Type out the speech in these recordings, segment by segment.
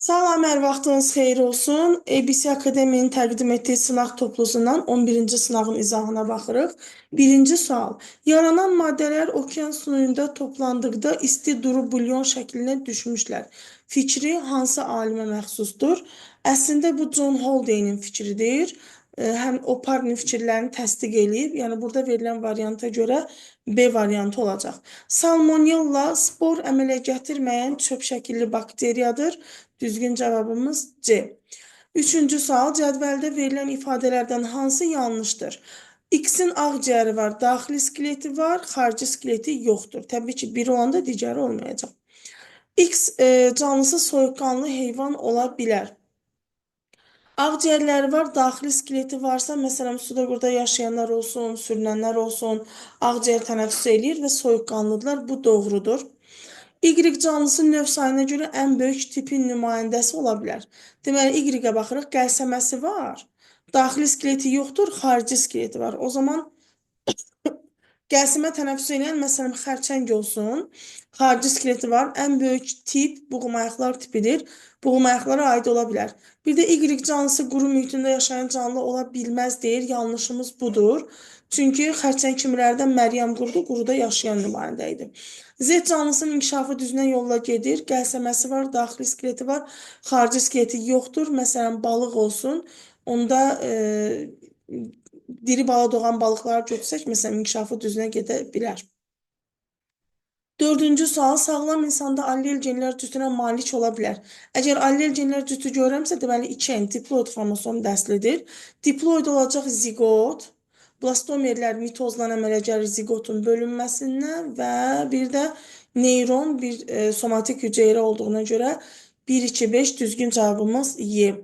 Salam, hər vaxtınız xeyir olsun. ABC Akademinin təqdim etdiyi sınaq toplusundan 11-ci sınağın izahına baxırıq. Birinci sual. Yaranan maddələr okean suyunda toplandıqda isti duru bulyon şəklinə düşmüşlər. Fikri hansı alimə məxsusdur? Əslində bu John Holday'nin fikridir. Həm o Parnin fikirlərini təsdiq eləyib. Yəni burada verilən varianta görə B variantı olacaq. Salmonella spor əmələ gətirməyən çöp şəkilli bakteriyadır. Düzgün cavabımız C. Üçüncü sual. Cədvəldə verilən ifadələrdən hansı yanlışdır? X-in ağciyəri var, daxili skeleti var, xarici skeleti yoxdur. Təbii ki, biri olanda digəri olmayacaq. X canlısı soyuqqanlı heyvan ola bilər. Ağciyərləri var, daxili skeleti varsa, məsələn, suda burada yaşayanlar olsun, sürünənlər olsun, ağciyər tənəffüs eləyir və soyuqqanlıdırlar. Bu doğrudur. Y canlısı növ sayına görə ən böyük tipin nümayəndəsi ola bilər. Deməli, Y-ə baxırıq, qəlsəməsi var. Daxili skeleti yoxdur, xarici skeleti var. O zaman gəlsimə tənəffüs edən, məsələn, xərçəng olsun. Xarici skeleti var. Ən böyük tip buğumayaqlar tipidir. Buğumayaqlara aid ola bilər. Bir də Y canlısı quru mühitində yaşayan canlı ola bilməz deyir. Yanlışımız budur. Çünki xərçəng kimilərdən Məryəm qurudu, quruda yaşayan nümayəndə idi. Z canlısının inkişafı düzünə yolla gedir. Gəlsəməsi var, daxili skeleti var, xarici skeleti yoxdur. Məsələn, balıq olsun. Onda diri bala doğan balıqları götürsək, məsələn, inkişafı düzünə gedə bilər. Dördüncü sual, sağlam insanda allel genlər cütünə malik ola bilər. Əgər allel genlər cütü görürəmsə, deməli 2N diploid xromosom dəslidir. Diploid olacaq zigot. Blastomerlər mitozdan əmələ gəlir zigotun bölünməsindən və bir də neyron bir somatik hüceyrə olduğuna görə 1, 2, 5 düzgün cavabımız Y.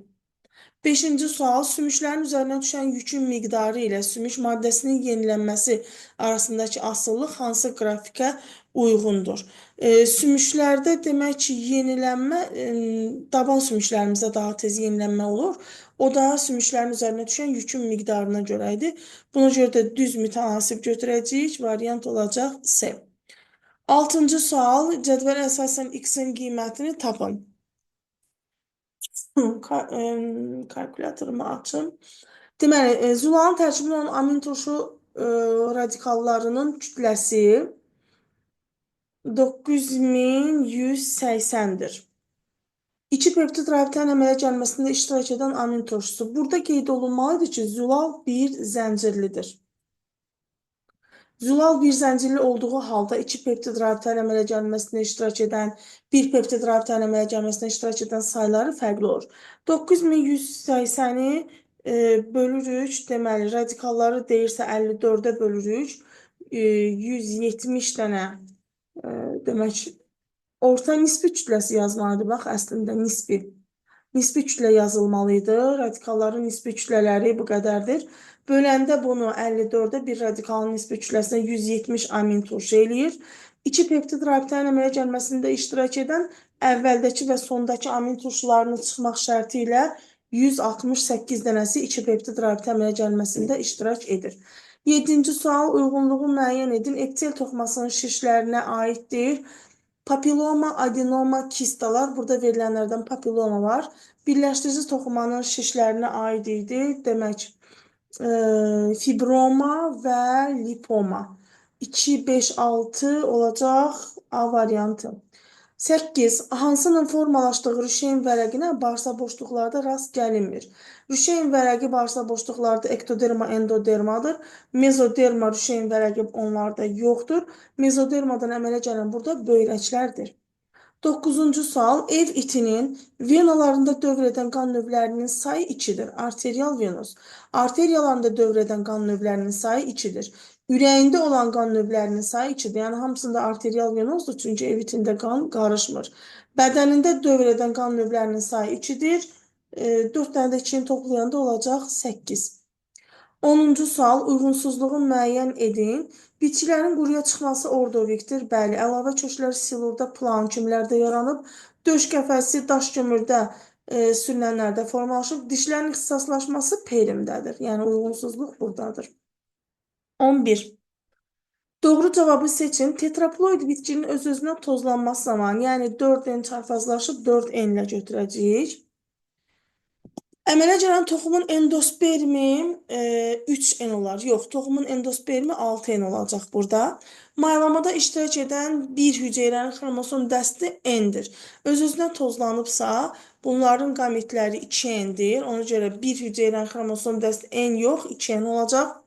Beşinci sual, sümüklərin üzərinə düşən yükün miqdarı ilə sümük maddəsinin yenilənməsi arasındakı asıllıq hansı qrafikə uyğundur? Sümüklərdə demək ki, yenilənmə, daban sümüklərimizdə daha tez yenilənmə olur. O da sümüklərin üzərinə düşən yükün miqdarına görə idi. Buna görə də düz mütənasib götürəcəyik. Variant olacaq C. Altıncı sual, cədvələ əsasən X-in qiymətini tapın. Kalkulatorumu açım. Deməli, zulanın tərkibində olan amin turşu radikallarının kütləsi 9180-dir. İki peptid rabitənin əmələ gəlməsində iştirak edən amin turşusu. Burada qeyd olunmalıdır ki, zulal bir zəncirlidir. Zulal bir zəncirli olduğu halda iki peptid rabitənin əmələ gəlməsində iştirak edən, bir peptid rabitənin əmələ gəlməsində iştirak edən sayları fərqli olur. 9180-i bölürük, deməli, radikalları deyirsə 54-ə bölürük, 170 dənə, demək, orta nisbi kütləsi yazmalıdır, bax, əslində nisbi. Nisbi kütlə yazılmalıydı, radikalların nisbi kütlələri bu qədərdir. Böləndə bunu 54-də bir radikalın nisbi kütləsinə 170 amin turşu eləyir. İki peptid rabitənin əmələ gəlməsində iştirak edən əvvəldəki və sondakı amin turşularını çıxmaq şərti ilə 168 dənəsi iki peptid rabitə əmələ gəlməsində iştirak edir. 7-ci sual, uyğunluğu müəyyən edin. Eptel toxumasının şişlərinə aiddir. Papiloma, adenoma, kistalar. Burada verilənlərdən papiloma var. Birləşdirici toxumanın şişlərinə aid idi. Demək, fibroma və lipoma. 2, 5, 6 olacaq A variantı. 8. Hansının formalaşdığı rüşeyin vərəqinə bağırsa boşluqlarda rast gəlinmir? Rüşeyin vərəqi bağırsa boşluqlarda ektoderma, endodermadır. Mezoderma, rüşeyin vərəqi onlarda yoxdur. Mezodermadan əmələ gələn burada böyrəklərdir. 9-cu sual, ev itinin venalarında dövr edən qan növlərinin sayı 2-dir. Arterial venöz. Arteriyalarında dövr edən qan növlərinin sayı 2-dir. Ürəyində olan qan növlərinin sayı 2-dir. Yəni, hamısında arterial venozdur, çünki ev itində qan qarışmır. Bədənində dövr edən qan növlərinin sayı 2-dir. 4 dənə də 2-ni toplayanda olacaq 8. 10-cu sual, uyğunsuzluğu müəyyən edin. Bitkilərin quruya çıxması ordovikdir. Bəli, əlavə köklər silurda, plan kimlərdə yaranıb. Döş qəfəsi daş kömürdə sürünənlərdə formalaşıb. Dişlərin ixtisaslaşması perimdədir. Yəni, uyğunsuzluq buradadır. 11. Doğru cevabı seçin. Tetraploid bitkinin öz-özünə tozlanması zamanı, yəni 4N çarpazlaşıb 4N ilə götürəcəyik. Əmələ gələn toxumun endospermi 3N olar. Yox, toxumun endospermi 6N olacaq burada. Maylamada iştirak edən bir hüceyrənin xromosom dəsti N-dir. Öz-özünə tozlanıbsa, bunların qametləri 2N-dir. Ona görə bir hüceyrənin xromosom dəsti N yox, 2N olacaq.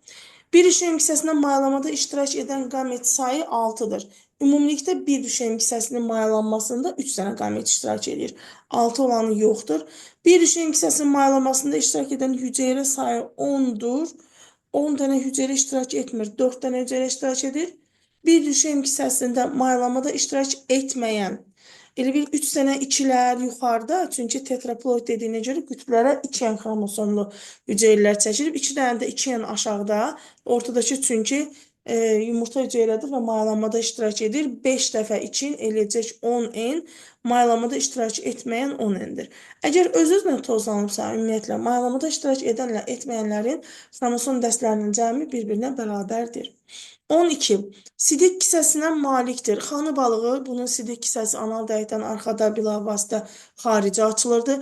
Bir düşen hissəsində mayalamada iştirak edən qamet sayı 6-dır. Ümumilikdə bir düşen hissəsinin mayalanmasında 3 dənə qamet iştirak edir. 6 olanı yoxdur. Bir düşen hissəsinin mayalamasında iştirak edən hüceyrə sayı 10-dur. 10 dənə hüceyrə iştirak etmir. 4 dənə hüceyrə iştirak edir. Bir düşen hissəsində mayalamada iştirak etməyən elə bil 3 dənə ikilər yuxarıda, çünki tetraploid dediyinə görə qütblərə 2N xromosomlu hüceyrələr çəkilib. 2 dənə də 2N aşağıda, ortadakı çünki yumurta hüceyrədir və mayalanmada iştirak edir. 5 dəfə 2N eləyəcək 10N, mayalanmada iştirak etməyən 10N-dir. Əgər öz-özünə tozlanıbsa, ümumiyyətlə, mayalanmada iştirak edənlə etməyənlərin xromosom dəstlərinin cəmi bir-birinə bərabərdir. 12. Sidik kisəsinə malikdir. Xanı balığı, bunun sidik kisəsi anal dəyəkdən arxada bilavasitə xaricə açılırdı.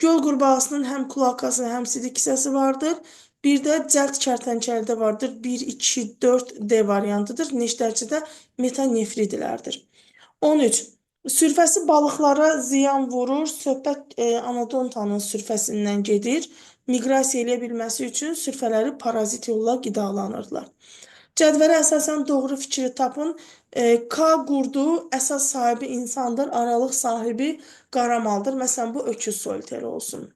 Göl qurbağasının həm kloakası, həm sidik kisəsi vardır. Bir də cəld kərtənkələdə vardır. 1, 2, 4 D variantıdır. Neştərçidə metanefridilərdir. 13. Sürfəsi balıqlara ziyan vurur. Söhbət anodontanın sürfəsindən gedir. Miqrasiya eləyə bilməsi üçün sürfələri parazit yolla qidalanırlar. Cədvələ əsasən doğru fikri tapın. K qurdu əsas sahibi insandır, aralıq sahibi qaramaldır. Məsələn, bu öküz soliteri olsun.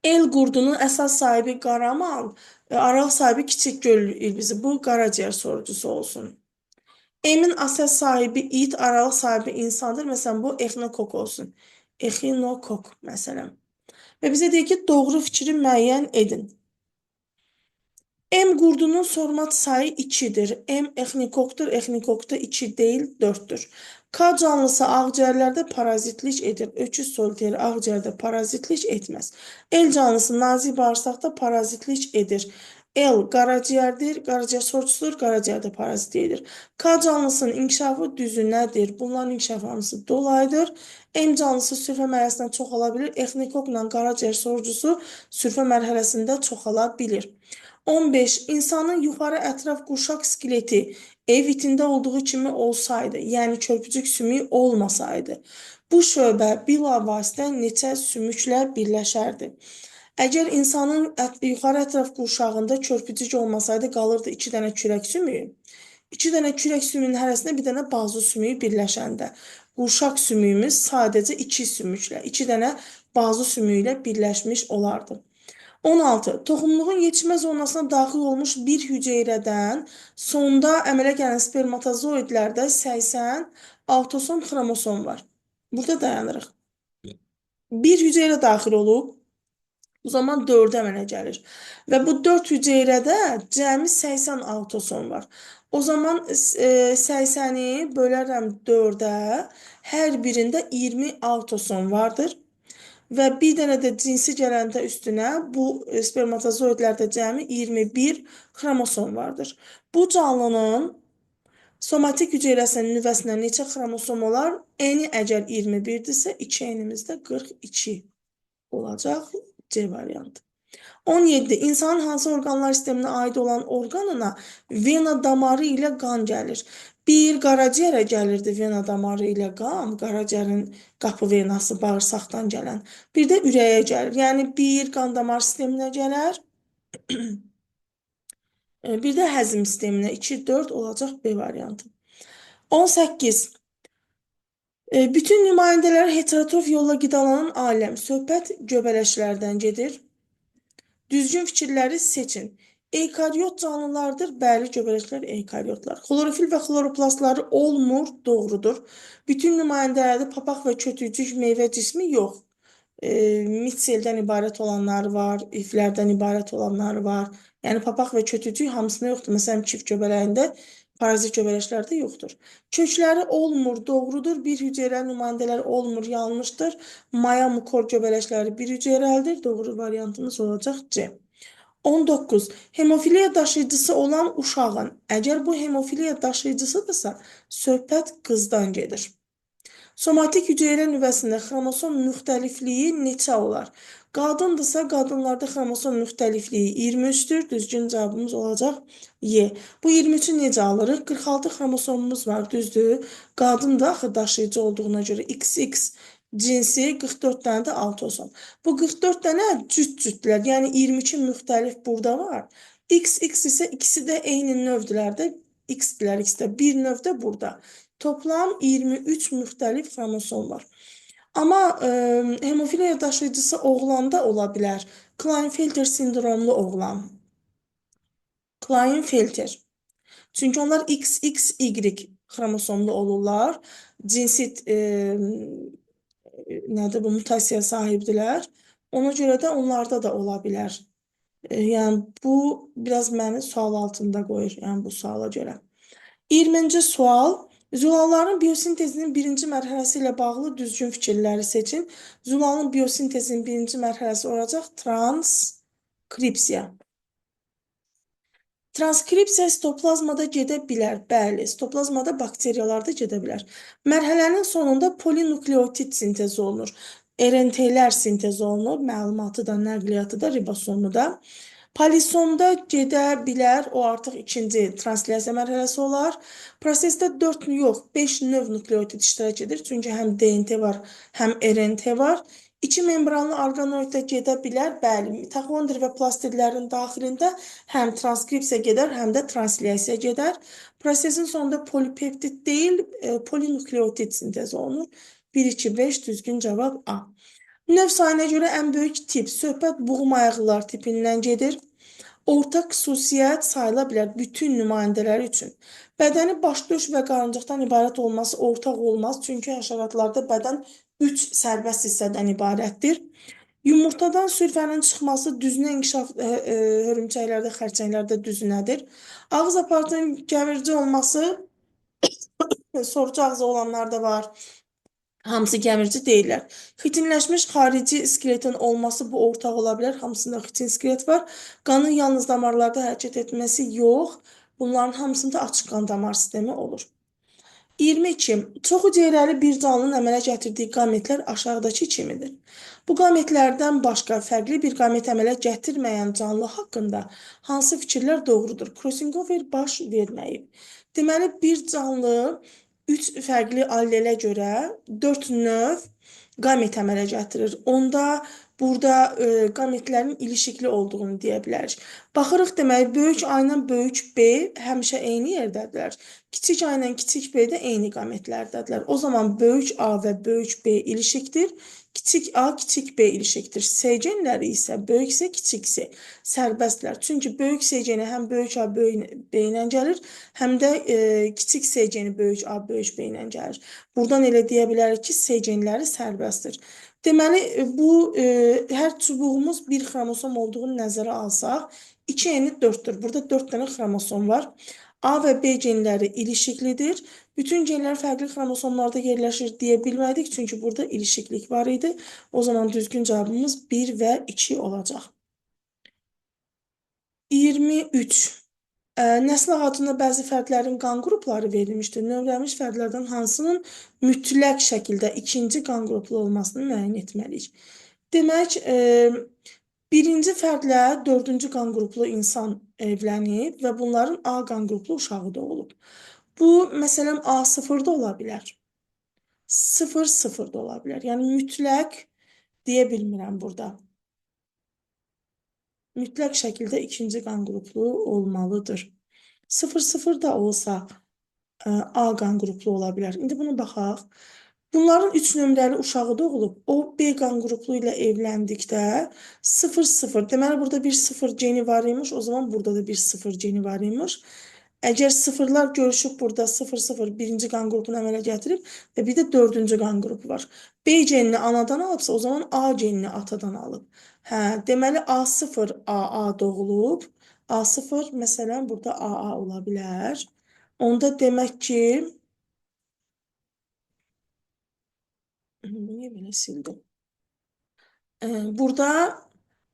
El qurdunun əsas sahibi qaramal, aralıq sahibi kiçik göl ilbizi. Bu qaraciyər sorucusu olsun. Emin əsas sahibi it, aralıq sahibi insandır. Məsələn, bu exinokok olsun. Exinokok məsələn. Və bizə deyir ki, doğru fikri müəyyən edin. M qurdunun sormat sayı 2-dir. M exnikokdur. Exnikokda 2 deyil, 4-dür. K canlısı ağciyərlərdə parazitlik edir. Öküz soliteri ağciyərdə parazitlik etməz. L canlısı nazik bağırsaqda parazitlik edir. L qaraciyərdir, qaraciyər sorucusudur, qaraciyərdə parazit edir. K canlısının inkişafı düzü nədir? Bunların inkişafı hamısı dolayıdır. M canlısı sürfə mərhələsində çoxala bilir. Exnikokla qaraciyər sorucusu sürfə mərhələsində çoxala bilir. 15. İnsanın yuxarı ətraf qurşaq skeleti ev itində olduğu kimi olsaydı, yəni körpücük sümüyü olmasaydı, bu şöbə bilavasitə neçə sümüklə birləşərdi? Əgər insanın yuxarı ətraf qurşağında körpücük olmasaydı, qalırdı 2 dənə kürək sümüyü. 2 dənə kürək sümüyünün hərəsində bir dənə bazı sümüyü birləşəndə, qurşaq sümüyümüz sadəcə 2 sümüklə, 2 dənə bazı sümüyü ilə birləşmiş olardı. 16. Toxumluğun yetişmə zonasına daxil olmuş bir hüceyrədən sonda əmələ gələn spermatozoidlərdə 80 autosom xromosom var. Burada dayanırıq. Bir hüceyrə daxil olub, o zaman 4 əmələ gəlir. Və bu 4 hüceyrədə cəmi 80 autosom var. O zaman 80-i bölərəm 4-ə, hər birində 20 autosom vardır. Və bir dənə də cinsi gələndə üstünə bu spermatozoidlərdə cəmi 21 xromosom vardır. Bu canlının somatik hüceyrəsinin nüvəsinə neçə xromosom olar? N-i əgər 21-dirsə, 2N-imiz də 42 olacaq. C variantı. 17. İnsanın hansı orqanlar sisteminə aid olan orqanına vena damarı ilə qan gəlir? Bir, qaraciyərə gəlirdi vena damarı ilə qan, qaraciyərin qapı venası bağırsaqdan gələn. Bir də ürəyə gəlir. Yəni, bir qan damar sisteminə gələr, bir də həzm sisteminə 2, 4 olacaq B variantı. 18. Bütün nümayəndələr heterotrof yolla qidalanan aləm, söhbət göbələşlərdən gedir. Düzgün fikirləri seçin. Eykaryot canlılardır. Bəli, göbələklər eykaryotlar. Xlorofil və xloroplastları olmur, doğrudur. Bütün nümayəndələrdə papaq və kötücük meyvə cismi yox. Mitseldən ibarət olanlar var, iflərdən ibarət olanlar var. Yəni, papaq və kötücük hamısında yoxdur. Məsələn, çift göbələyində parazit göbələklərdə yoxdur. Kökləri olmur, doğrudur. Bir hüceyrə nümayəndələri olmur, yanlışdır. Maya mukor göbələkləri bir hüceyrəlidir. Doğru variantımız olacaq C. 19. Hemofiliya daşıyıcısı olan uşağın, əgər bu hemofiliya daşıyıcısıdırsa, söhbət qızdan gedir. Somatik hüceyrə nüvəsində xromosom müxtəlifliyi neçə olar? Qadındırsa, qadınlarda xromosom müxtəlifliyi 23-dür. Düzgün cavabımız olacaq Y. Bu 23-ü necə alırıq? 46 xromosomumuz var, düzdür. Qadın da axı daşıyıcı olduğuna görə XX cinsi 44 dənə də 6 olsun. Bu 44 dənə cüt-cütlər, yəni 22 müxtəlif burada var. XX isə ikisi də eyni növdülər də. X-dilər, X-də bir növ də burada. Toplam 23 müxtəlif xromosom var. Amma hemofiliya daşıyıcısı oğlanda ola bilər. Klinefelter sindromlu oğlan. Klinefelter. Çünki onlar XXY xromosomlu olurlar. Cinsi nədir bu mutasiyaya sahibdilər. Ona görə də onlarda da ola bilər. Yəni bu biraz məni sual altında qoyur, yəni bu suala görə. 20-ci sual. Zülalların biosintezinin birinci mərhələsi ilə bağlı düzgün fikirləri seçin. Zülalın biosintezinin birinci mərhələsi olacaq transkripsiya. Transkripsiya sitoplazmada gedə bilər. Bəli, sitoplazmada bakteriyalarda gedə bilər. Mərhələnin sonunda polinukleotit sintezi olunur. RNT-lər sintez olunur. Məlumatı da, nəqliyyatı da, ribosomu da. Polisomda gedə bilər, o artıq ikinci translyasiya mərhələsi olar. Prosesdə 4 yox, 5 növ nukleotit iştirak edir. Çünki həm DNT var, həm RNT var. İki membranlı orqanoiddə gedə bilər, bəli, mitoxondri və plastidlərin daxilində həm transkripsiya gedər, həm də translyasiya gedər. Prosesin sonunda polipeptid deyil, polinukleotit sintezi olunur. 1, 2, 5 düzgün cavab A. Növ sayına görə ən böyük tip, söhbət buğum ayaqlılar tipindən gedir. Orta xüsusiyyət sayıla bilər bütün nümayəndələri üçün. Bədəni baş, döş və qarıncıqdan ibarət olması ortaq olmaz, çünki həşəratlarda bədən 3 sərbəst hissədən ibarətdir. Yumurtadan sürfənin çıxması düzünə inkişaf hörümçəklərdə, xərçənglərdə düzünədir. Ağız aparatının gəvirici olması sorucu ağzı olanlarda var. Hamısı gəmirici deyirlər. Xitinləşmiş xarici skeletin olması bu ortaq ola bilər. Hamısında xitin skelet var. Qanın yalnız damarlarda hərəkət etməsi yox. Bunların hamısında açıq qan damar sistemi olur. 22. Çoxu hüceyrəli bir canlının əmələ gətirdiyi qametlər aşağıdakı kimidir. Bu qametlərdən başqa fərqli bir qamet əmələ gətirməyən canlı haqqında hansı fikirlər doğrudur? Krosingofer baş verməyib. Deməli, bir canlı 3 fərqli allelə görə 4 növ qamet əmələ gətirir. Onda burada qametlərin ilişikli olduğunu deyə bilərik. Baxırıq, deməli, böyük A ilə böyük B həmişə eyni yerdədirlər. Kiçik A ilə kiçik B də eyni qametlərdədirlər. O zaman böyük A və böyük B ilişikdir. Kiçik A, kiçik B ilişikdir. S genləri isə böyük S, kiçik S sərbəstlər. Çünki böyük S geni həm böyük A, böyük B ilə gəlir, həm də kiçik S geni böyük A, böyük B ilə gəlir. Buradan elə deyə bilərik ki, S genləri sərbəstdir. Deməli, bu hər çubuğumuz bir xromosom olduğunu nəzərə alsaq, 2 eni 4-dür. Burada 4 dənə xromosom var. A və B genləri ilişiklidir. Bütün genlər fərqli xromosomlarda yerləşir deyə bilmədik, çünki burada ilişiklik var idi. O zaman düzgün cavabımız 1 və 2 olacaq. 23. Nəsil ağacında bəzi fərdlərin qan qrupları verilmişdir. Növlənmiş fərdlərdən hansının mütləq şəkildə ikinci qan qruplu olmasını müəyyən etməliyik. Demək, birinci fərdlə dördüncü qan qruplu insan evlənib və bunların A qan qruplu uşağı da olub. Bu, məsələn, A0 da ola bilər. 0-0 da ola bilər. Yəni, mütləq deyə bilmirəm burada. Mütləq şəkildə ikinci qan qruplu olmalıdır. 0-0 da olsa A qan qruplu ola bilər. İndi buna baxaq. Bunların 3 nömrəli uşağı doğulub. O, B qan qruplu ilə evləndikdə 0-0. Deməli, burada bir 0 geni var imiş. O zaman burada da bir 0 geni var imiş. Əgər sıfırlar görüşüb burada 0-0 birinci qan qrupunu əmələ gətirib və bir də dördüncü qan qrupu var. B genini anadan alıbsa, o zaman A genini atadan alıb. Hə, deməli A0 AA doğulub. A0 məsələn burada AA ola bilər. Onda demək ki, niyə belə sildim? Burada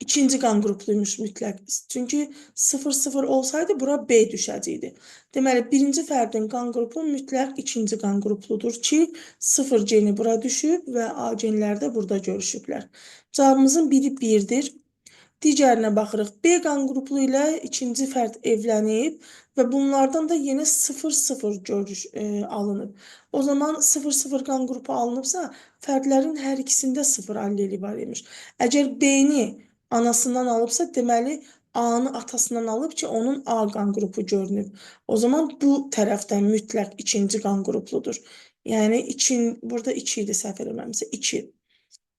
İkinci qan qrupluymuş mütləq. Çünki 0-0 olsaydı bura B düşəcəkdi. Deməli, birinci fərdin qan qrupu mütləq ikinci qan qrupludur ki, 0 geni bura düşüb və A genləri də burada görüşüblər. Cavabımızın biri 1-dir. Digərinə baxırıq. B qan qrupu ilə ikinci fərd evlənib və bunlardan da yenə 0-0 alınıb. O zaman 0-0 qan qrupu alınıbsa, fərdlərin hər ikisində 0 alleli var imiş. Əgər B-ni anasından alıbsa, deməli A-nı atasından alıb ki, onun A qan qrupu görünüb. O zaman bu tərəfdən mütləq ikinci qan qrupludur. Yəni burada 2 idi, səhv eləməmsə 2.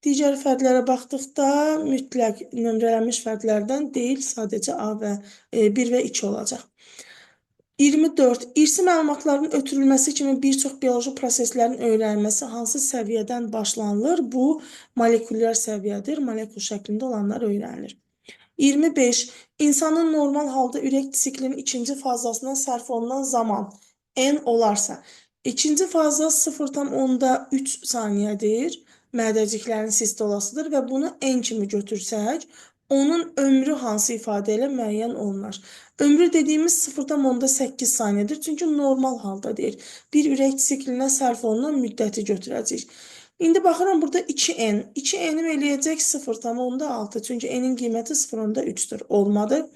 Digər fərdlərə baxdıqda mütləq nömrələnmiş fərdlərdən deyil, sadəcə A və 1 və 2 olacaq. 24. İrsi məlumatların ötürülməsi kimi bir çox bioloji proseslərin öyrənilməsi hansı səviyyədən başlanılır? Bu, molekulyar səviyyədir. Molekul şəklində olanlar öyrənilir. 25. İnsanın normal halda ürək siklinin ikinci fazasına sərf olunan zaman n olarsa, ikinci faza 0,3 saniyədir. Mədəciklərin sistolasıdır və bunu n kimi götürsək, onun ömrü hansı ifadə ilə müəyyən olunur? Ömrü dediyimiz 0,8 saniyədir, çünki normal halda deyir. Bir ürək siklinə sərf olunan müddəti götürəcəyik. İndi baxıram, burada 2n. 2n-im eləyəcək 0,6, çünki n-in qiyməti 0,3-dür. Olmadı.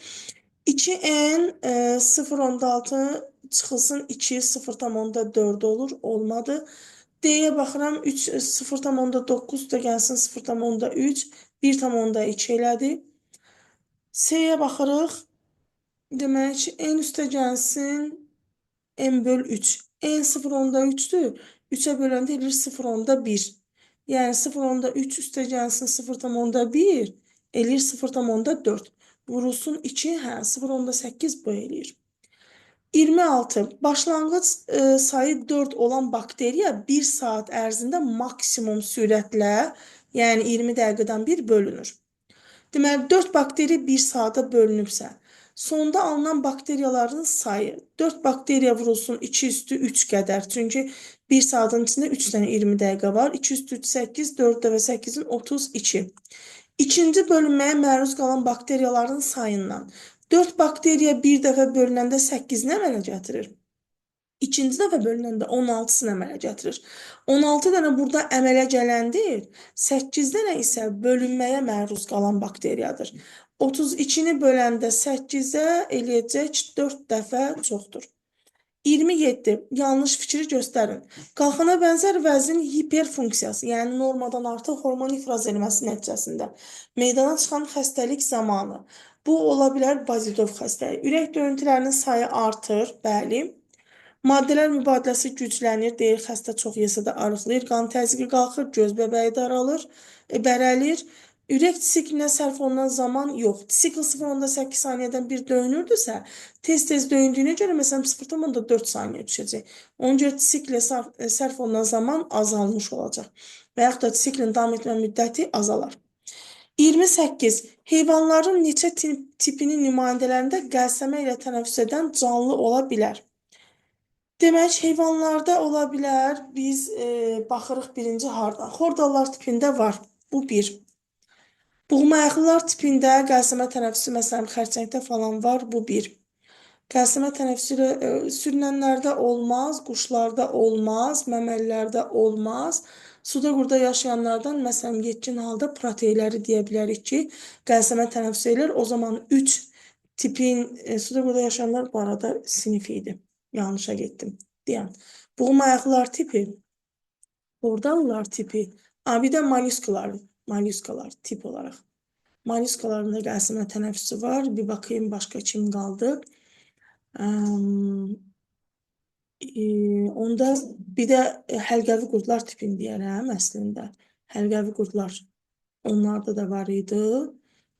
2n 0,6 çıxılsın 2, 0,4 olur. Olmadı. D-yə baxıram, 0,9 da gəlsin 0,3, 1,2 elədi. C-yə baxırıq, demək ki, n üstə gəlsin n böl 3. N 0,3-dür, 3-ə böləndə elir 0,1. Yəni 0,3 üstə gəlsin 0,1, elir 0,4. Vurulsun 2, hə, 0,8 bu eləyir. 26. Başlanğıc sayı 4 olan bakteriya 1 saat ərzində maksimum sürətlə, yəni 20 dəqiqədən bir bölünür. Deməli, 4 bakteri 1 saata bölünübsə, sonda alınan bakteriyaların sayı 4 bakteriya vurulsun 2 üstü 3 qədər. Çünki 1 saatın içində 3 dənə 20 dəqiqə var. 2 üstü 3 8, 4 dəfə 8-in 32. İkinci bölünməyə məruz qalan bakteriyaların sayından 4 bakteriya bir dəfə bölünəndə 8-ni əmələ gətirir. İkinci dəfə bölünəndə 16-sını əmələ gətirir. 16 dənə burada əmələ gələndir. 8 dənə isə bölünməyə məruz qalan bakteriyadır. 32-ni böləndə 8-ə eləyəcək 4 dəfə çoxdur. 27. Yanlış fikri göstərin. Qalxana bənzər vəzin hiperfunksiyası, yəni normadan artıq hormon ifraz edilməsi nəticəsində meydana çıxan xəstəlik zamanı. Bu ola bilər bazidov xəstəlik. Ürək döyüntülərinin sayı artır, bəli. Maddələr mübadiləsi güclənir, deyir, xəstə çox yesə də arıqlayır, qan təzyiqi qalxır, göz bəbəyi daralır, bərəlir. Ürək siklinə sərf olunan zaman yox. Sikl 0,8 saniyədən bir döyünürdüsə, tez-tez döyündüyünə görə, məsələn, 0,4 saniyə düşəcək. Ona görə siklə sərf olunan zaman azalmış olacaq. Və yaxud da siklin davam etmə müddəti azalar. 28. Heyvanların neçə tipinin nümayəndələrində qəlsəmə ilə tənəffüs edən canlı ola bilər? Demək, heyvanlarda ola bilər, biz baxırıq birinci hardan. Xordallar tipində var, bu bir. Buğmayaqlılar tipində qəlsəmə tənəffüsü, məsələn, xərçəngdə falan var, bu bir. Qəlsəmə tənəffüsü sürünənlərdə olmaz, quşlarda olmaz, məməlilərdə olmaz. Suda qurda yaşayanlardan, məsələn, yetkin halda proteinləri deyə bilərik ki, qəlsəmə tənəffüs edir. O zaman 3 tipin, suda qurda yaşayanlar bu arada sinif idi. Yanlışa getdim, deyəm. Buğmayaqlılar tipi, xordallar tipi, bir də mollyuskalar tip olaraq. Mollyuskaların da qəlsəmə tənəffüsü var. Bir baxayım, başqa kim qaldı? Onda bir də həlqəvi qurdlar tipini deyərəm əslində. Həlqəvi qurdlar, onlarda da var idi.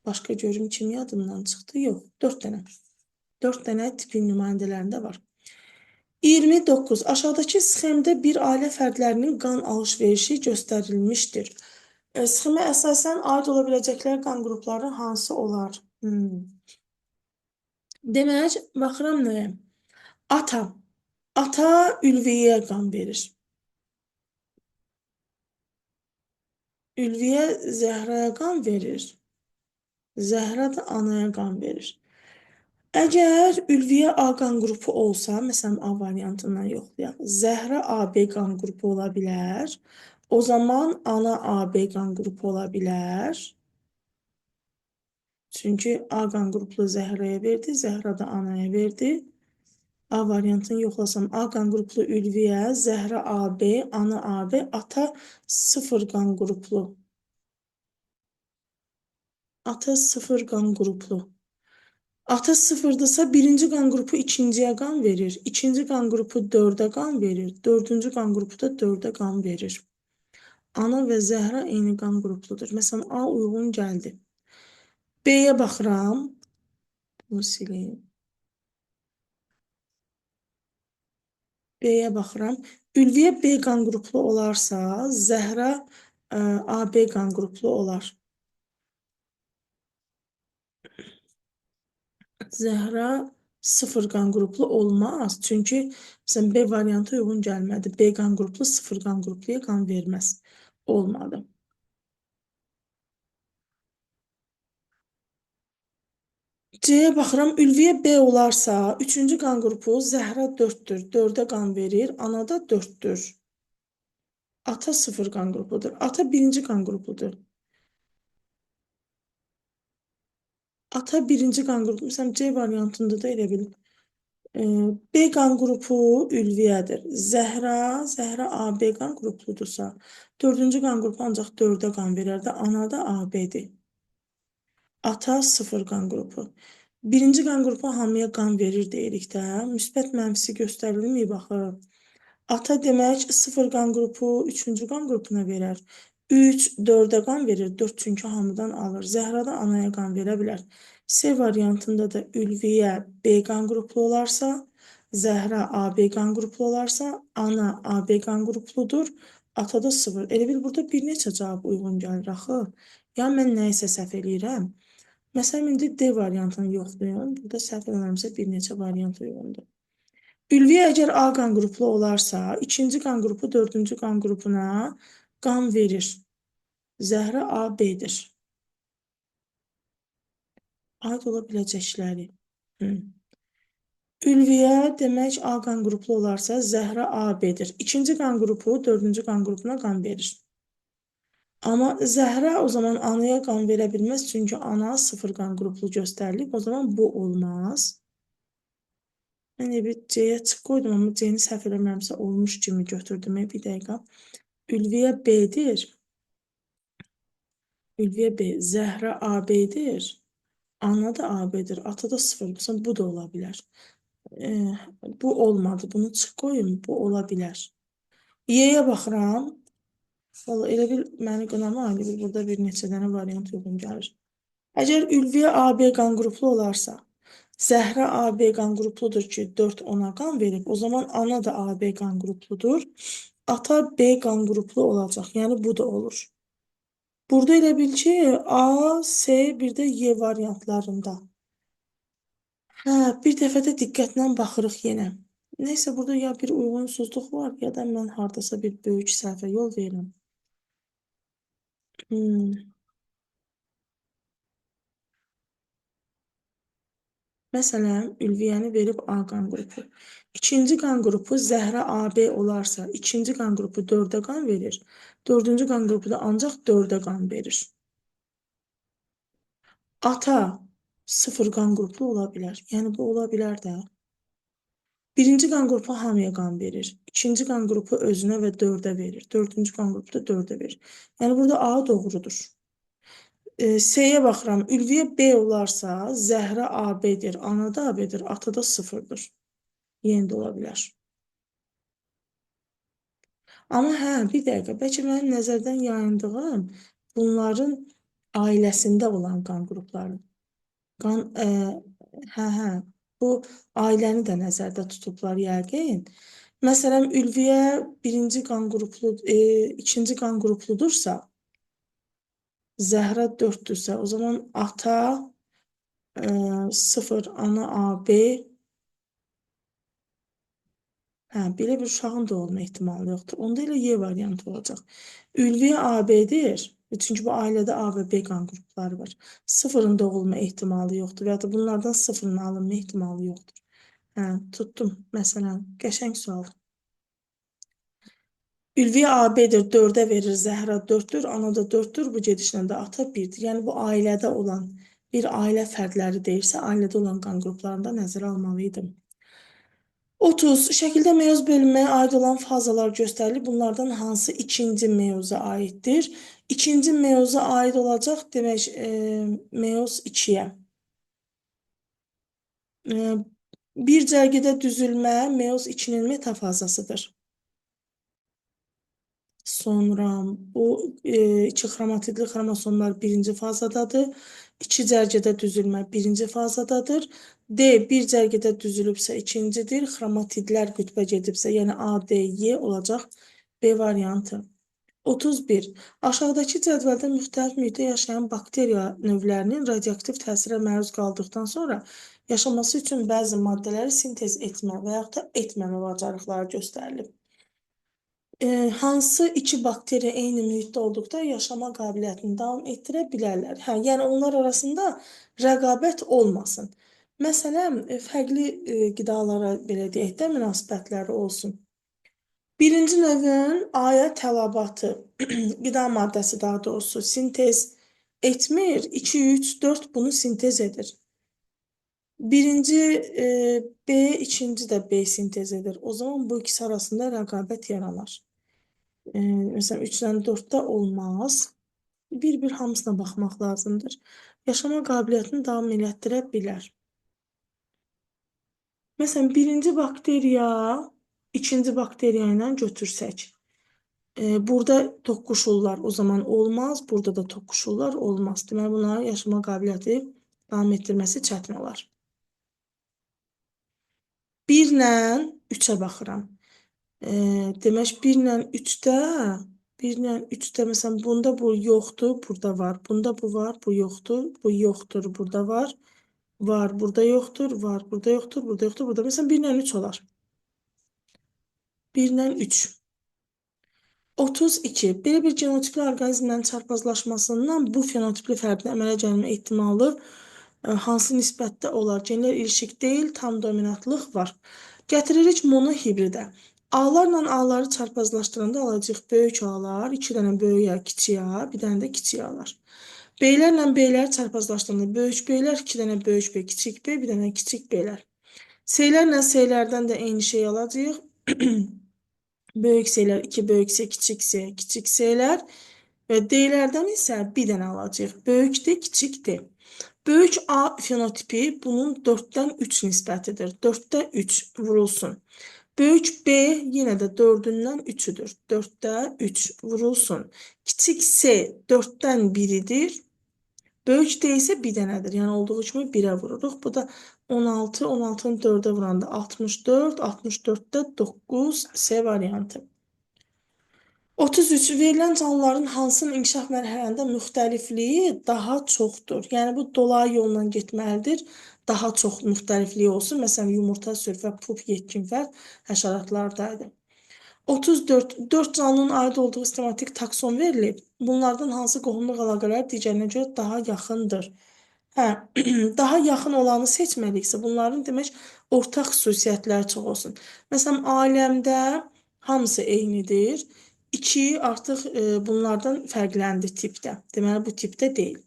Başqa görüm kim yadımdan çıxdı? Yox, 4 dənə. 4 dənə tipin nümayəndələrində var. 29. Aşağıdakı sxemdə bir ailə fərdlərinin qan alış-verişi göstərilmişdir. Sxemə əsasən aid ola biləcəklər qan qrupları hansı olar? Demək, baxıram nəyə? Ata. Ata ülviyə qan verir. Ülviyə Zəhraya qan verir. Zəhra da anaya qan verir. Əgər Ülviyə A qan qrupu olsa, məsələn A variantından yoxlayaq. Zəhra AB qan qrupu ola bilər. O zaman ana AB qan qrupu ola bilər. Çünki A qan qruplu Zəhraya verdi, Zəhra da anaya verdi. A variantını yoxlasam, A qan qruplu Ülviyə, Zəhra AB, ana AB, ata 0 qan qruplu. Ata 0 qan qruplu. Ata sıfırdırsa birinci qan qrupu ikinciyə qan verir. İkinci qan qrupu dördə qan verir. Dördüncü qan qrupu da dördə qan verir. Ana və Zəhra eyni qan qrupludur. Məsələn, A uyğun gəldi. B-yə baxıram. Bunu sileyim. B-yə baxıram. Ülviyə B qan qruplu olarsa, Zəhra AB qan qruplu olar. Zəhra 0 qan qruplu olmaz. Çünki məsələn, B variantı uyğun gəlmədi. B qan qruplu 0 qan qrupluya qan verməz. Olmadı. C-yə baxıram. Ülviyə B olarsa, 3-cü qan qrupu Zəhra 4-dür. 4-ə qan verir. Anada 4-dür. Ata 0 qan qrupudur. Ata 1-ci qan qrupudur. Ata 1-ci qan qrupu. Məsələn, C variantında da elə bil. B qan qrupu Ülviyədir. Zəhra AB qan qrupludursa, 4-cü qan qrupu ancaq 4-ə qan verər də, anada AB-dir. Ata 0 qan qrupu. Birinci qan qrupu hamıya qan verir deyirik də. Müsbət mənfisi göstərilməyib axı. Ata demək 0 qan qrupu 3-cü qan qrupuna verər. 3 4-ə qan verir. 4 çünki hamıdan alır. Zəhra da anaya qan verə bilər. C variantında da Ülviyə B qan qruplu olarsa, Zəhra AB qan qruplu olarsa, ana AB qan qrupludur. Ata da 0. Elə bil burada bir neçə cavab uyğun gəlir axı. Ya mən nəyisə səhv eləyirəm. Məsələn, indi D variantını yoxlayın. Burada səhv eləmirəmsə bir neçə variant uyğundur. Ülviyə əgər A qan qruplu olarsa, ikinci qan qrupu dördüncü qan qrupuna qan verir. Zəhra AB-dir. Aid ola biləcəkləri. Ülviyə demək A qan qruplu olarsa, Zəhra AB-dir. İkinci qan qrupu dördüncü qan qrupuna qan verir. Amma Zəhra o zaman anaya qan verə bilməz, çünki ana 0 qan qruplu göstərilib. O zaman bu olmaz. Mən bir C-yə çıx qoydum, amma C-ni səhv eləmirəmsə olmuş kimi götürdüm. Bir dəqiqə. Ülviyə B-dir. Ülviyə B. Zəhra AB-dir. Ana da AB-dir. Ata da 0. Bu da ola bilər. Bu olmadı. Bunu çıx qoyun. Bu ola bilər. Y-yə baxıram. Vallahi elə bil məni qınama, elə bil burada bir neçə dənə variant uyğun gəlir. Əgər Ülviyə AB qan qruplu olarsa, Zəhra AB qan qrupludur ki, 4 ona qan verib, o zaman ana da AB qan qrupludur. Ata B qan qruplu olacaq, yəni bu da olur. Burada elə bil ki, A, C, bir də Y variantlarında. Hə, bir dəfə də diqqətlə baxırıq yenə. Neysə, burada ya bir uyğunsuzluq var, ya da mən hardasa bir böyük səhvə yol verirəm. Məsələn, Ülviyəni verib A qan qrupu. İkinci qan qrupu Zəhra AB olarsa, ikinci qan qrupu 4-ə qan verir. Dördüncü qan qrupu da ancaq 4-ə qan verir. Ata 0 qan qruplu ola bilər. Yəni, bu ola bilər də. Birinci qan qrupu hamıya qan verir. İkinci qan qrupu özünə və 4-ə verir. Dördüncü qan qrupu da 4-ə verir. Yəni, burada A doğrudur. C-yə baxıram. Ülviyə B olarsa, Zəhra AB-dir, ana da AB-dir, ata da 0-dır. Yenə də ola bilər. Amma hə, bir dəqiqə, bəlkə mənim nəzərdən yayındığım bunların ailəsində olan qan qrupları. Hə, bu ailəni də nəzərdə tutublar yəqin. Məsələn, Ülviyə birinci qan qruplu, ikinci qan qrupludursa, Zəhra 4-dürsə, o zaman ata 0, ana AB. Hə, belə bir uşağın da olma ehtimalı yoxdur. Onda elə Y variantı olacaq. Ülviyə AB-dir. Çünki bu ailədə A və B qan qrupları var. Sıfırın doğulma ehtimalı yoxdur və ya da bunlardan sıfırın alınma ehtimalı yoxdur. Hə, tutdum. Məsələn, qəşəng sual. Ülviyə AB-dir, 4-ə verir, Zəhra 4-dür, ana da 4-dür, bu gedişlə də ata 1-dir. Yəni, bu ailədə olan bir ailə fərdləri deyirsə, ailədə olan qan qruplarında nəzərə almalıydım. 30. Şəkildə meyoz bölünməyə aid olan fazalar göstərilir. Bunlardan hansı ikinci meyoza aiddir? İkinci meyoza aid olacaq, demək, meyoz 2-yə. Bir cərgədə düzülmə meyoz 2-nin metafazasıdır. Sonra bu iki xromatidli xromosomlar birinci fazadadır. İki cərgədə düzülmə birinci fazadadır. D bir cərgədə düzülübsə ikincidir. Xromatidlər qütbə gedibsə, yəni A, D, Y olacaq B variantı. 31. Aşağıdakı cədvəldə müxtəlif mühitdə yaşayan bakteriya növlərinin radioaktiv təsirə məruz qaldıqdan sonra yaşaması üçün bəzi maddələri sintez etmə və yaxud da etməmə bacarıqları göstərilib. Hansı iki bakteriya eyni mühitdə olduqda yaşama qabiliyyətini davam etdirə bilərlər? Hə, yəni onlar arasında rəqabət olmasın. Məsələn, fərqli qidalara belə deyək də münasibətləri olsun. Birinci növün A-ya tələbatı, qida maddəsi daha doğrusu sintez etmir, 2, 3, 4 bunu sintez edir. Birinci B, ikinci də B sintez edir. O zaman bu ikisi arasında rəqabət yaranar. Məsələn, 3-dən 4-də olmaz. Bir-bir hamısına baxmaq lazımdır. Yaşama qabiliyyətini davam elətdirə bilər. Məsələn, birinci bakteriya, ikinci bakteriya ilə götürsək. Burada toqquşurlar, o zaman olmaz. Burada da toqquşurlar, olmaz. Deməli, bunların yaşama qabiliyyəti davam etdirməsi çətin olar. 1 ilə 3-ə baxıram. Demək, 1 ilə 3-də, məsələn, bunda bu yoxdur, burada var. Bunda bu var, bu yoxdur, bu yoxdur, burada var. Var, burada yoxdur, var, burada yoxdur, burada yoxdur, burada. Məsələn, 1 ilə 3 olar. 1 ilə 3. 32. Belə bir genotipli orqanizmlərin çarpazlaşmasından bu fenotipli fərdin əmələ gəlmə ehtimalı hansı nisbətdə olar? Genlər ilişik deyil, tam dominantlıq var. Gətiririk monohibridə. A-larla A-ları çarpazlaşdıranda alacaq böyük A-lar, 2 dənə böyük A, kiçik A, bir dənə də kiçik A-lar. B-lərlə B-ləri çarpazlaşdıranda böyük B-lər, 2 dənə böyük B, kiçik B, bir dənə kiçik B-lər. S-lərlə S-lərdən də eyni şey alacaq. Böyük S-lər, 2 böyük S, kiçik S, kiçik S-lər və D-lərdən isə bir dənə alacaq. Böyük D, kiçik D. Böyük A fenotipi bunun 4-dən 3 nisbətidir. 4-də 3 vurulsun. Böyük B yenə də 4-dən 3-üdür. 4-də 3 vurulsun. Kiçik S 4-dən 1-idir. Böyük D isə bir dənədir. Yəni olduğu kimi 1-ə vururuq. Bu da 16, 16-nı 4-ə vuranda 64, 64-də 9 S variantı. 33. Verilən canlıların hansının inkişaf mərhələlərində müxtəlifliyi daha çoxdur? Yəni, bu dolayı yolla getməlidir. Daha çox müxtəlifliyi olsun. Məsələn, yumurta, sürü, pup, yetkin-fərd həşəratlardaydı. 34. 4 canlının aid olduğu sistematik takson verilib. Bunlardan hansı qohumluq əlaqələri digərinə görə daha yaxındır? Hə, daha yaxın olanı seçməliyiksə, bunların demək ortaq xüsusiyyətləri çox olsun. Məsələn, aləmdə hamısı eynidir. 2 artıq bunlardan fərqləndi tipdə. Deməli, bu tipdə deyil.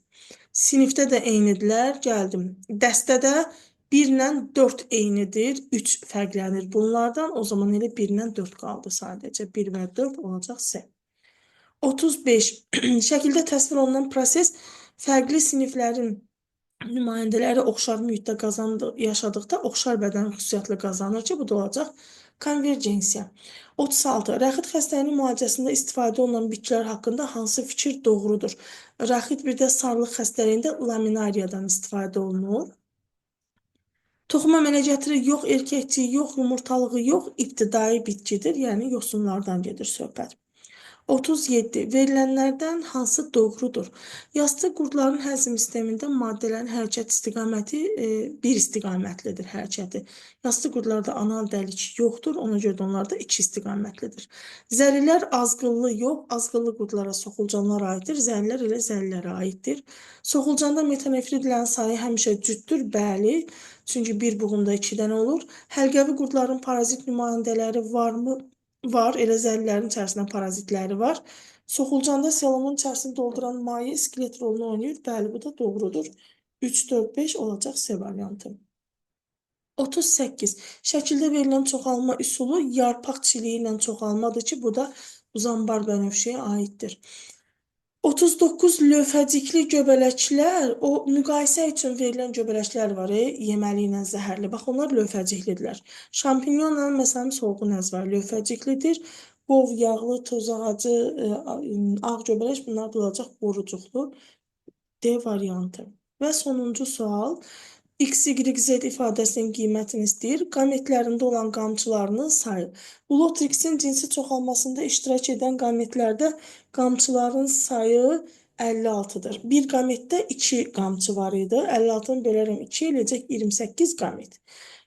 Sinifdə də eynidirlər, gəldim. Dəstədə 1 ilə 4 eynidir, 3 fərqlənir bunlardan. O zaman elə 1 ilə 4 qaldı sadəcə. 1 və 4 olacaq S. 35. Şəkildə təsvir olunan proses fərqli siniflərin nümayəndələri oxşar mühitdə yaşadıqda oxşar bədən xüsusiyyətlə qazanır ki, bu da olacaq konvergensiya. 36. Rəxit xəstəliyinin müalicəsində istifadə olunan bitkilər haqqında hansı fikir doğrudur? Rəxit bir də sarılıq xəstəliyində laminariyadan istifadə olunur. Toxum əmələ gətirir, yox erkəkçi, yox yumurtalığı, yox ibtidai bitkidir, yəni yosunlardan gedir söhbət. 37. Verilənlərdən hansı doğrudur? Yassı qurdların həzm sistemində maddələrin hərəkət istiqaməti bir istiqamətlidir hərəkəti. Yassı qurdlarda anal dəlik yoxdur, ona görə də onlarda iki istiqamətlidir. Zərilər azqıllı yox, azqıllı qurdlara soxulcanlar aiddir, zərilər elə zərilərə aiddir. Soxulcanda metanefridlərin sayı həmişə cütdür, bəli, çünki bir buğumda 2 dənə olur. Həlqəvi qurdların parazit nümayəndələri varmı? Var, elə zəlilərin içərisində parazitləri var. Soxulcanda selumun içərisini dolduran maye iskelet rolunu oynayır. Bəli, bu da doğrudur. 3, 4, 5 olacaq C variantı. 38. Şəkildə verilən çoxalma üsulu yarpaq çiliyi ilə çoxalmadır ki, bu da uzanbar bənövşəyə aiddir. 39 lövhəcikli göbələklər, o müqayisə üçün verilən göbələklər var, yeməli ilə zəhərli. Bax, onlar lövhəciklidirlər. Şampinyonla, məsələn, solğun var, lövhəciklidir. Qov, yağlı, toz ağacı, ağ göbələk, bunlar olacaq borucuqlu. D variantı. Və sonuncu sual. X, Y, Z ifadəsinin qiymətini istəyir. Qametlərində olan qamçılarının sayı. Lotrixin cinsi çoxalmasında iştirak edən qametlərdə qamçıların sayı 56-dır. Bir qametdə 2 qamçı var idi. 56-nı bölərəm 2 eləyəcək 28 qamet.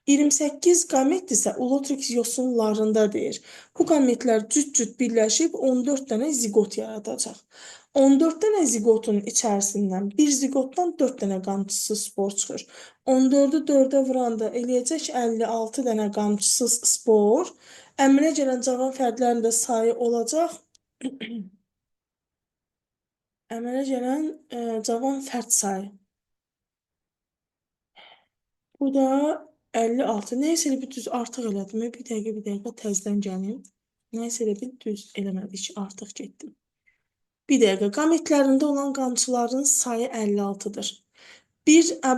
28 qamet isə Ulotrix yosunlarında deyir. Bu qametlər cüt-cüt birləşib 14 dənə zigot yaradacaq. 14 dənə ziqotun içərisindən bir ziqotdan 4 dənə qamçısız spor çıxır. 14-ü 4-ə vuranda eləyəcək 56 dənə qamçısız spor. Əminə gələn cavan fərdlərin də sayı olacaq. Əmələ gələn cavan fərd sayı. Bu da 56. Nəysə elə bir düz artıq elədim. Bir dəqiqə təzdən gəlim. Nəysə elə bir düz eləmədik, artıq getdim. Bir dəqiqə, qametlərində olan qamçıların sayı 56-dır.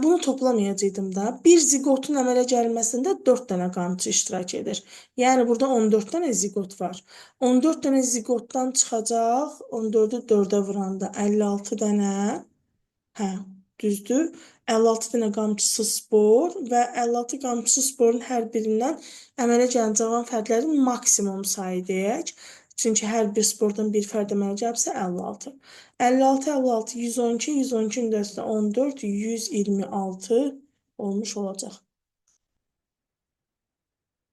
Bunu toplamayacaqdım da. Bir ziqotun əmələ gəlməsində 4 dənə qamçı iştirak edir. Yəni, burada 14 dənə ziqot var. 14 dənə ziqotdan çıxacaq, 14-ü 4-ə vuranda 56 dənə, düzdür. 56 dənə qamçısız spor və 56 qamçısız sporun hər birindən əmələ gələn cavan fərdlərin maksimum sayı deyək. Çünki hər bir spordan bir fərd əmələ gəlibsə 56. 56, 56, 112, 112-nin də üstə 14, 126 olmuş olacaq.